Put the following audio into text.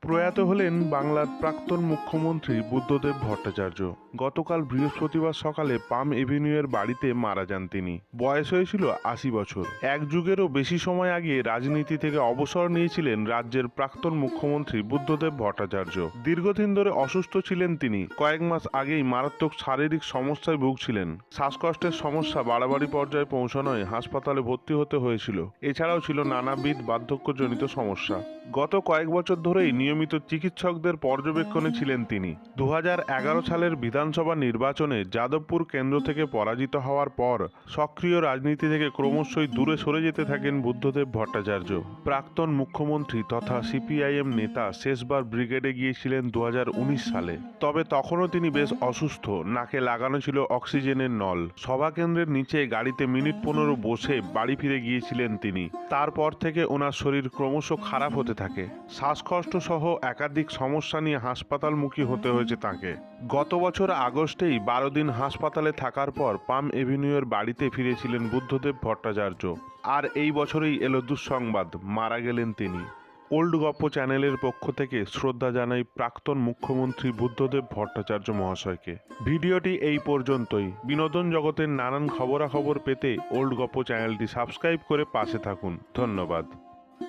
প্রয়াত হলেন বাংলার প্রাক্তন মুখ্যমন্ত্রী বুদ্ধদেব ভট্টাচার্য। গতকাল বৃহস্পতিবার সকালে পাম এভিনিউয়ের বাড়িতে মারা যান তিনি। বয়স হয়েছিল ৮০ বছর। এক যুগেরও বেশি সময় আগে রাজনীতি থেকে অবসর নিয়েছিলেন রাজ্যের প্রাক্তন মুখ্যমন্ত্রী বুদ্ধদেব ভট্টাচার্য। দীর্ঘদিন ধরে অসুস্থ ছিলেন তিনি। কয়েক মাস আগেই মারাত্মক শারীরিক সমস্যায় ভুগছিলেন। শ্বাসকষ্টের সমস্যা বাড়াবাড়ি পর্যায়ে পৌঁছানোয় হাসপাতালে ভর্তি হতে হয়েছিল। এছাড়াও ছিল নানাবিধ বার্ধক্যজনিত সমস্যা। গত কয়েক বছর ধরেই নিয়মিত চিকিৎসকদের পর্যবেক্ষণে ছিলেন তিনি। ২০১১ সালের বিধানসভা নির্বাচনে যাদবপুর কেন্দ্র থেকে পরাজিত হওয়ার পর সক্রিয় রাজনীতি থেকে ক্রমশই দূরে সরে যেতে থাকেন বুদ্ধদেব ভট্টাচার্য। প্রাক্তন মুখ্যমন্ত্রী তথা সিপিআইএম নেতা শেষবার ব্রিগেডে গিয়েছিলেন ২০১৯ সালে। তবে তখনও তিনি বেশ অসুস্থ। নাকে লাগানো ছিল অক্সিজেনের নল। সভাকেন্দ্রের নিচে গাড়িতে মিনিট ১৫ বসে বাড়ি ফিরে গিয়েছিলেন তিনি। তারপর থেকে ওনার শরীর ক্রমশ খারাপ হতে থাকে। শ্বাসকষ্ট সহ একাধিক সমস্যা নিয়ে হাসপাতালমুখী হতে হয়েছে তাকে। গত বছর আগস্টেই ১২ দিন হাসপাতালে থাকার পর পাম এভিনিউয়ের বাড়িতে ফিরেছিলেন বুদ্ধদেব ভট্টাচার্য। আর এই বছরেই এলো দুঃসংবাদ, মারা গেলেন তিনি। ওল্ড গপ্প চ্যানেলের পক্ষ থেকে শ্রদ্ধা জানাই প্রাক্তন মুখ্যমন্ত্রী বুদ্ধদেব ভট্টাচার্য মহাশয়কে। ভিডিওটি এই পর্যন্তই। বিনোদন জগতের নানান খবরাখবর পেতে ওল্ড গপ্প চ্যানেলটি সাবস্ক্রাইব করে পাশে থাকুন। ধন্যবাদ।